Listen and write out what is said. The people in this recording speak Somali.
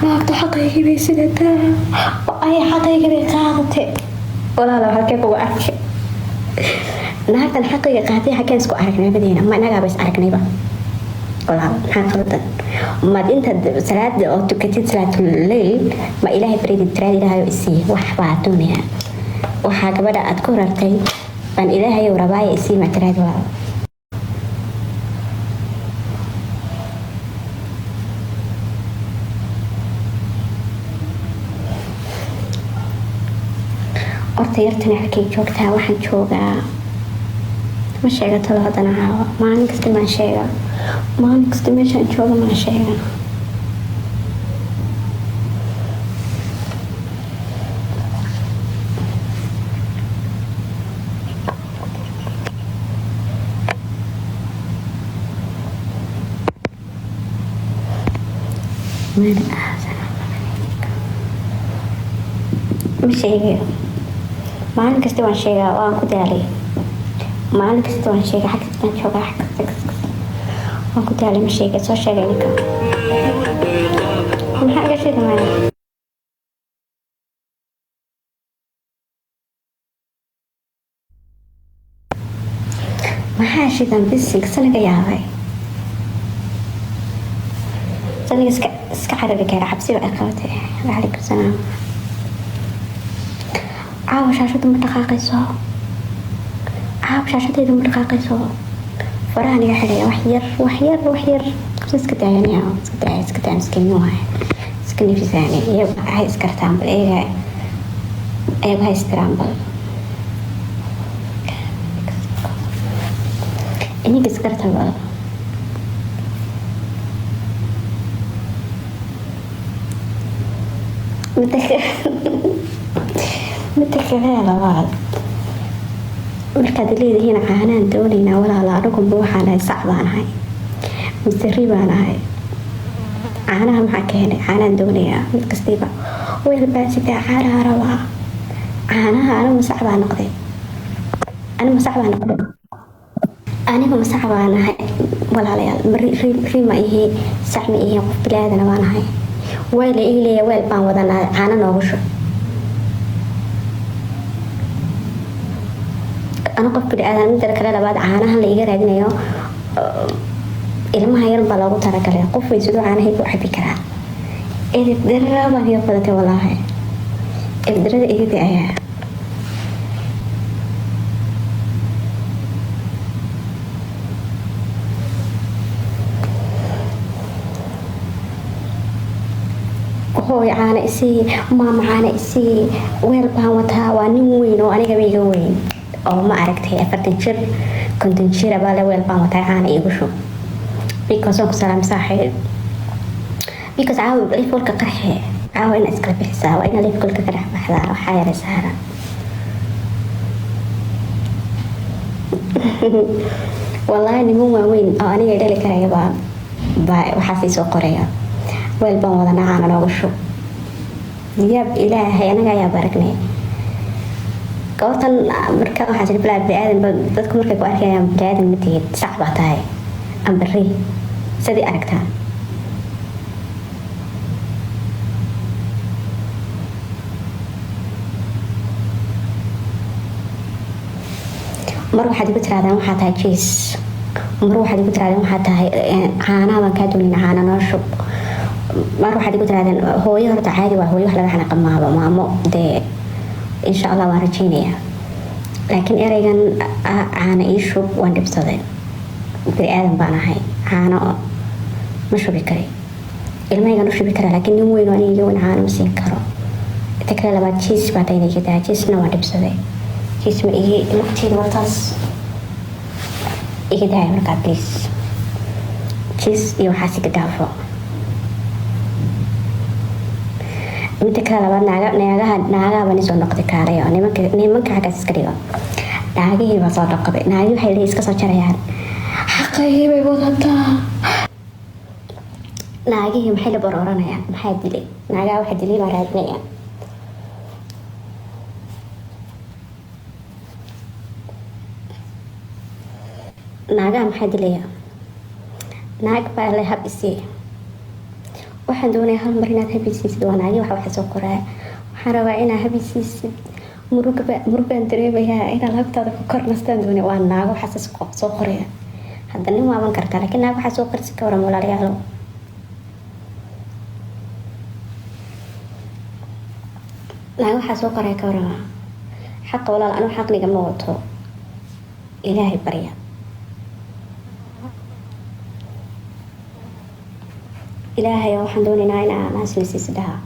naagta xaqaygii bay sidataa ay xaqaygii bay qaadatay walaalo halkee kugu arkay naagtan xaqayga qaaday xageen isku aragnay badeena ma inagaaba is aragnayba walaalo maxaa qaldan maad intaad salaada oo tukatid salaatul leyl ma ilaahay baridid tiraad ilaahayo isii wax baa doonaya waxaa gabadha aad ku rartay baan ilaahayo rabaaya isii ma tiraad walaalo horta yartana halkay joogtaa waxaan joogaa ma sheega talo haddana caawa maalin kasta maan sheega maalin kasta meeshaan jooga maan sheega ma sheegayo maalin kasta waan sheegaa waan ku daalay maalin kasta waan sheegaa xag kastaan joogaa xag kasta waan ku daalay ma sheega soo sheegay ninka maxaa iga sheega maaya maxaa shidan bisig sanaga yaabay sanaga iska carari kara xabsiba ay qabatay waalaikum salaam caawa shaashada ma dhaqaaqayso caawa shaashadeeda ma dhaqaaqayso farahan iga xidhaya wax yar iska daayanayaa iska daaya miskiin waay iska nifisaani iyagu hay iskartaan bal iyagu hay istiraan bal iniga iskarta bal midda kale labaad markaad leedihiin caanaan doonaynaa walaala anagunba waxaan ahay sac baan ahay mise ri baan ahay caanaha maxaa keenay caanaan doonayaa mid kastiiba weel baa sidaa caanaha rabaa caanaha anigu masac baa noqday anigu masac baan ahay walaalayaal ri ma ihi sac ma ihi qof bilaadana baan ahay weel ii leeya weel baan wadanaa caana noogu shub أنا قف بالآذان من ذلك لبعض عانها اللي يجري عندنا ilmaha yar baa loogu talagalay qof way sidoo aan hayb waxbi karaa ee darada baan iyo badatay wallahi ee darada iyada ayaa hooy caana isii maama caana isii weel baan wataa waa nin weyn oo aniga iga weyn oo ma aragtay 40 jir konton jir baa la weel baan wataa caana igu shub because of salam saaxib because caaw leefka qarxay caaw in iska bixisa waa in leefka ka qarx baxda waxa yar saara wallahi niman waaweyn oo aniga dhali karaya baa waxa si soo qoraya weel baan wada caana loogu shub yab ilaahay anaga ayaa baragnay goobtan marka waxa jira bilaad baadan dadku markay ku arkayaan baadan mid sax baa tahay ambari sidii aragtaan mar waxaad igu tiraadaan waxaa tahay jees mar waxaad igu tiraadaan waxaa tahay caanaha baan kaa doonin caana noo shub mar waxaad igu tiraadaan hooyo horta caadi waa hooyo wax laga xanaqa maabo maamo dee insha allah waan rajaynayaa laakiin eraygan caana ii shub waan dhibsaday bini aadan baan ahay caano ma shubi kari ilmahaygan u shubi karaa laakiin nin weyn oo aniga weyn caano ma siin karo inta kale labaad jiis baa tahay inay jidaa jiisna waan dhibsaday jiis ma igi lugteeda wataas iga daaya markaa please jiis iyo waxaas iga dhaafo inta kale labaad naagaha baan isoo noqday kaalayo nimanka xaggaas iska dhigo naagihii baa soo noqday naagihii waxay leeyihin iska soo jarayaan xaqaygii bay wadataa naagihii maxay la barooranayaan maxaa dilay naagaha waxa dilay baa raadinaya naagaha maxaa dilaya naag baa la hab isii waxaan doonayaa hal mar inaad habisiisid wanaagi waxa soo qoraa waxaan rabaa inaad habisiisid murugaan dareemayaa inaad labtaada ku kornastaan doonaya waa naago waxaas soo qoraya hadda nin waaban kartaa laakiin naago waxaa soo qorsi ka waran walaalayaalo naago waxaa soo qoraya ka warama xaqa walaal anu xaqniga ma wato ilaahay barya ilaahay waxaan doonaynaa inaa naasnasiis dhaha